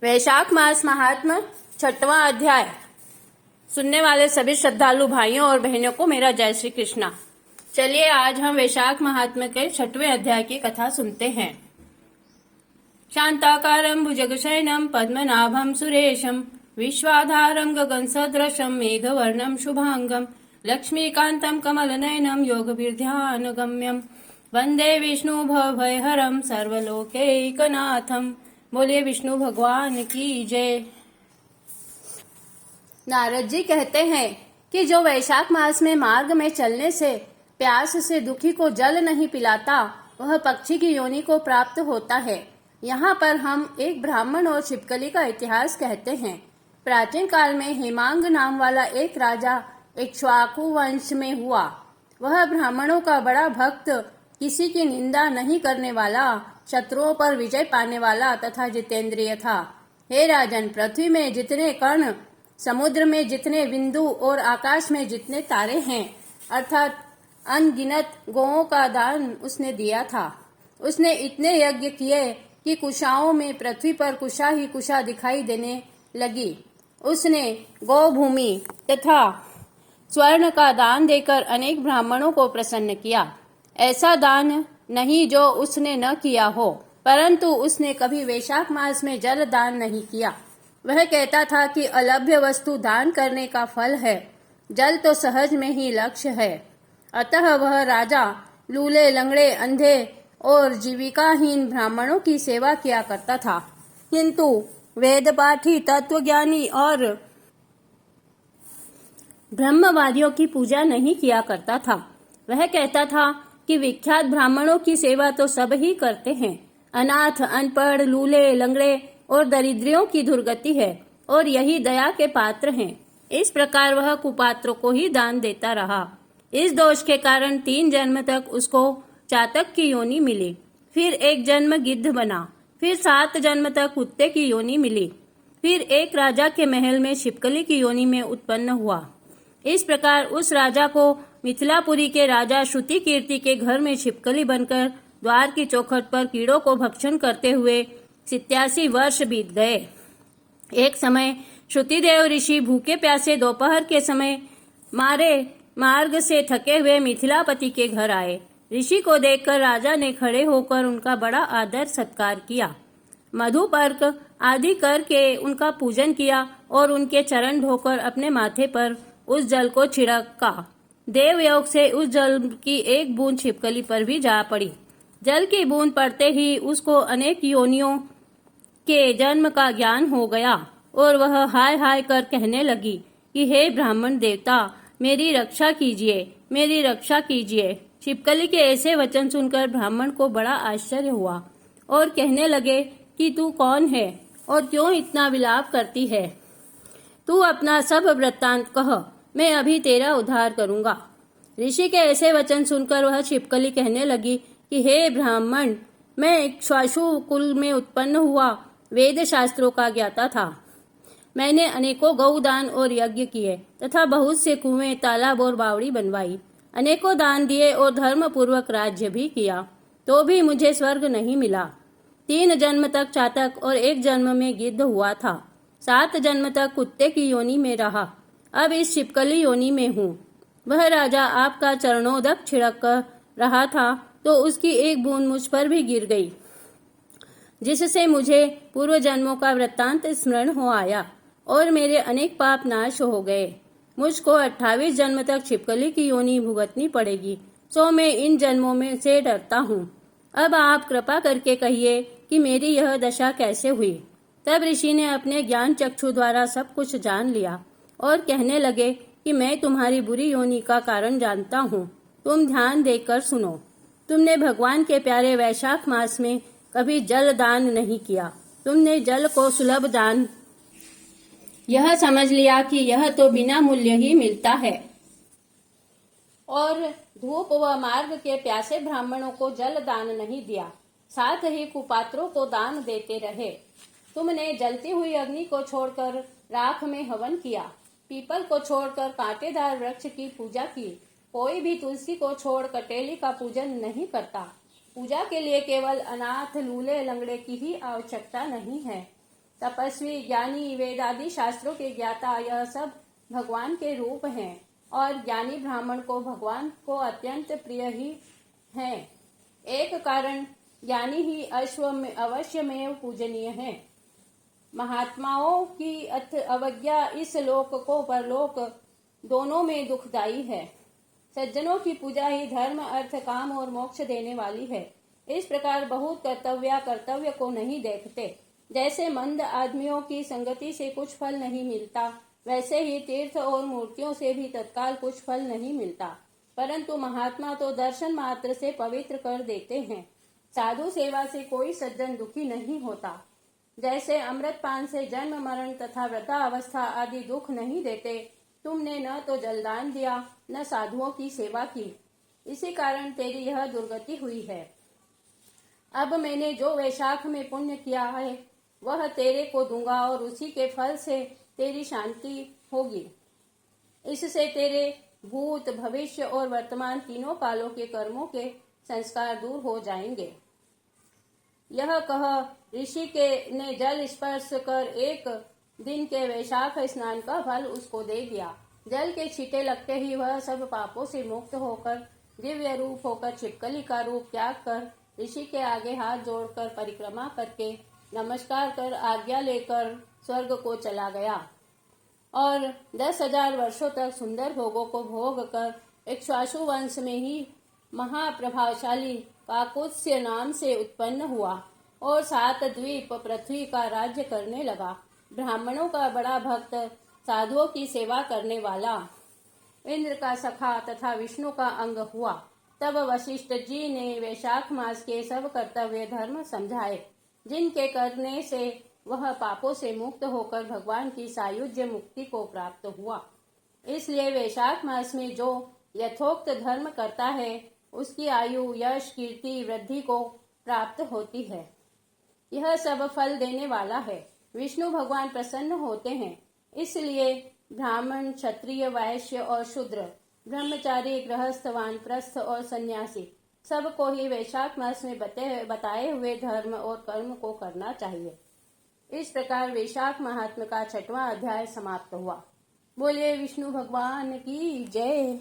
वैशाख मास महात्म 6वां अध्याय। सुनने वाले सभी श्रद्धालु भाइयों और बहनों को मेरा जय श्री कृष्णा। चलिए आज हम वैशाख महात्म के 6वें अध्याय की कथा सुनते हैं। शांताकारं भुजगशयनं पद्मनाभं सुरेशं विश्वाधारं गगन सदृशं मेघवर्णं शुभांगं लक्ष्मीकान्तं कमलनयनं योगविद्यानुगम्यं वंदे विष्णु भवभयहरं सर्वलोकैकनाथं। बोलिए विष्णु भगवान की जय। नारद जी कहते हैं कि जो वैशाख मास में मार्ग में चलने से प्यास से दुखी को जल नहीं पिलाता वह पक्षी की योनि को प्राप्त होता है। यहाँ पर हम एक ब्राह्मण और छिपकली का इतिहास कहते हैं। प्राचीन काल में हेमांग नाम वाला एक राजा इक्ष्वाकु वंश में हुआ। वह ब्राह्मणों का बड़ा भक्त, किसी की निंदा नहीं करने वाला, शत्रुओं पर विजय पाने वाला तथा जितेंद्रिय था। हे राजन, पृथ्वी में जितने कण, समुद्र में जितने बिंदु और आकाश में जितने तारे हैं अर्थात अनगिनत गौओं का दान उसने दिया था। उसने इतने यज्ञ किए कि कुशाओं में पृथ्वी पर कुशा ही कुशा दिखाई देने लगी। उसने गौ भूमि तथा स्वर्ण का दान देकर अनेक ब्राह्मणों को प्रसन्न किया। ऐसा दान नहीं जो उसने न किया हो, परंतु उसने कभी वैशाख मास में जल दान नहीं किया। वह कहता था कि अलभ्य वस्तु दान करने का फल है, जल तो सहज में ही लक्ष्य है। अतः वह राजा लूले, लंगड़े, अंधे और जीविकाहीन ब्राह्मणों की सेवा किया करता था, किंतु वेदपाठी, तत्वज्ञानी और ब्रह्मवादियों की पूजा नहीं किया करता था। वह कहता था कि विख्यात ब्राह्मणों की सेवा तो सब ही करते हैं। अनाथ, अनपढ़, लूले, लंगड़े और दरिद्रियों की दुर्गति है और यही दया के पात्र हैं। इस प्रकार वह कुपात्रों को ही दान देता रहा। इस दोष के कारण 3 जन्म तक उसको चातक की योनि मिली, फिर एक जन्म गिद्ध बना, फिर 7 जन्म तक कुत्ते की योनि मिली, फिर एक राजा के महल में छिपकली की योनि में उत्पन्न हुआ। इस प्रकार उस राजा को मिथिलापुरी के राजा श्रुति कीर्ति के घर में छिपकली बनकर द्वार की चौखट पर कीड़ों को भक्षण करते हुए 87 वर्ष बीत गए। एक समय श्रुतिदेव ऋषि भूखे प्यासे दोपहर के समय मार्ग से थके हुए मिथिलापति के घर आए। ऋषि को देखकर राजा ने खड़े होकर उनका बड़ा आदर सत्कार किया, मधुपर्क आदि करके उनका पूजन किया और उनके चरण धोकर अपने माथे पर उस जल को छिड़का। देवयोग से उस जल की एक बूंद छिपकली पर भी जा पड़ी। जल की बूंद पड़ते ही उसको अनेक योनियों के जन्म का ज्ञान हो गया और वह हाय हाय कर कहने लगी कि हे ब्राह्मण देवता, मेरी रक्षा कीजिए, मेरी रक्षा कीजिए। छिपकली के ऐसे वचन सुनकर ब्राह्मण को बड़ा आश्चर्य हुआ और कहने लगे कि तू कौन है और क्यों इतना विलाप करती है? तू अपना सब वृत्तांत कह, मैं अभी तेरा उद्धार करूंगा। ऋषि के ऐसे वचन सुनकर वह छिपकली कहने लगी कि हे ब्राह्मण, मैं इक्ष्वाकु कुल में उत्पन्न हुआ वेद शास्त्रों का ज्ञाता था। मैंने अनेकों गौदान और यज्ञ किए तथा बहुत से कुएं, तालाब और बावड़ी बनवाई, अनेकों दान दिए और धर्म पूर्वक राज्य भी किया, तो भी मुझे स्वर्ग नहीं मिला। 3 जन्म तक चातक और 1 जन्म में गिद्ध हुआ था। 7 जन्म तक कुत्ते की योनि में रहा, अब इस छिपकली योनि में हूँ। वह राजा आपका चरणोदक छिड़क कर रहा था तो उसकी एक बूंद मुझ पर भी गिर गई, जिससे मुझे पूर्व जन्मों का वृत्तांत स्मरण हो आया और मेरे अनेक पाप नाश हो गए। मुझको 28 जन्म तक छिपकली की योनि भुगतनी पड़ेगी, सो मैं इन जन्मों में से डरता हूँ। अब आप कृपा करके कहिए कि मेरी यह दशा कैसे हुई। तब ऋषि ने अपने ज्ञान चक्षु द्वारा सब कुछ जान लिया और कहने लगे कि मैं तुम्हारी बुरी योनि का कारण जानता हूँ, तुम ध्यान देकर सुनो। तुमने भगवान के प्यारे वैशाख मास में कभी जल दान नहीं किया। तुमने जल को सुलभ दान यह समझ लिया कि यह तो बिना मूल्य ही मिलता है और धूप व मार्ग के प्यासे ब्राह्मणों को जल दान नहीं दिया, साथ ही कुपात्रों को दान देते रहे। तुमने जलती हुई अग्नि को छोड़कर राख में हवन किया, पीपल को छोड़कर कांटेदार वृक्ष की पूजा की। कोई भी तुलसी को छोड़ कटेली का पूजन नहीं करता। पूजा के लिए केवल अनाथ, लूले, लंगड़े की ही आवश्यकता नहीं है। तपस्वी, ज्ञानी, वेद आदि शास्त्रों के ज्ञाता, यह सब भगवान के रूप हैं और ज्ञानी ब्राह्मण को भगवान को अत्यंत प्रिय ही है। एक कारण ज्ञानी ही अवश्यमेव पूजनीय है। महात्माओं की अवज्ञा इस लोक को परलोक दोनों में दुखदायी है। सज्जनों की पूजा ही धर्म, अर्थ, काम और मोक्ष देने वाली है। इस प्रकार बहुत कर्तव्य को नहीं देखते। जैसे मंद आदमियों की संगति से कुछ फल नहीं मिलता, वैसे ही तीर्थ और मूर्तियों से भी तत्काल कुछ फल नहीं मिलता, परंतु महात्मा तो दर्शन मात्र से पवित्र कर देते हैं। साधु सेवा से कोई सज्जन दुखी नहीं होता। जैसे अमृतपान से जन्म, मरण तथा वृद्धावस्था आदि दुख नहीं देते, तुमने न तो जलदान दिया न साधुओं की सेवा की, इसी कारण तेरी यह दुर्गति हुई है। अब मैंने जो वैशाख में पुण्य किया है वह तेरे को दूंगा और उसी के फल से तेरी शांति होगी। इससे तेरे भूत, भविष्य और वर्तमान तीनों कालों के कर्मों के संस्कार दूर हो जाएंगे। यह कह ऋषि ने जल स्पर्श कर एक दिन के वैशाख स्नान का फल उसको दे दिया। जल के छींटे लगते ही वह सब पापों से मुक्त होकर दिव्य रूप होकर छिपकली का रूप त्याग कर ऋषि के आगे हाथ जोड़कर परिक्रमा करके नमस्कार कर आज्ञा लेकर स्वर्ग को चला गया और 10,000 वर्षों तक सुंदर भोगों को भोग कर इक्ष्वाकु वंश में ही महाप्रभावशाली काकुत्स्य नाम से उत्पन्न हुआ और 7 द्वीप पृथ्वी का राज्य करने लगा। ब्राह्मणों का बड़ा भक्त, साधुओं की सेवा करने वाला, इंद्र का सखा तथा विष्णु का अंग हुआ। तब वशिष्ठ जी ने वैशाख मास के सब कर्तव्य धर्म समझाए, जिनके करने से वह पापों से मुक्त होकर भगवान की सायुज्य मुक्ति को प्राप्त हुआ। इसलिए वैशाख मास में जो यथोक्त धर्म करता है उसकी आयु, यश, कीर्ति, वृद्धि को प्राप्त होती है। यह सब फल देने वाला है। विष्णु भगवान प्रसन्न होते हैं, इसलिए ब्राह्मण, क्षत्रिय, वैश्य और शूद्र, ब्रह्मचारी, गृहस्थ, वानप्रस्थ और सन्यासी सबको ही वैशाख मास में बताए हुए धर्म और कर्म को करना चाहिए। इस प्रकार वैशाख महात्म्य का 6वां अध्याय समाप्त हुआ। बोलिए विष्णु भगवान की जय।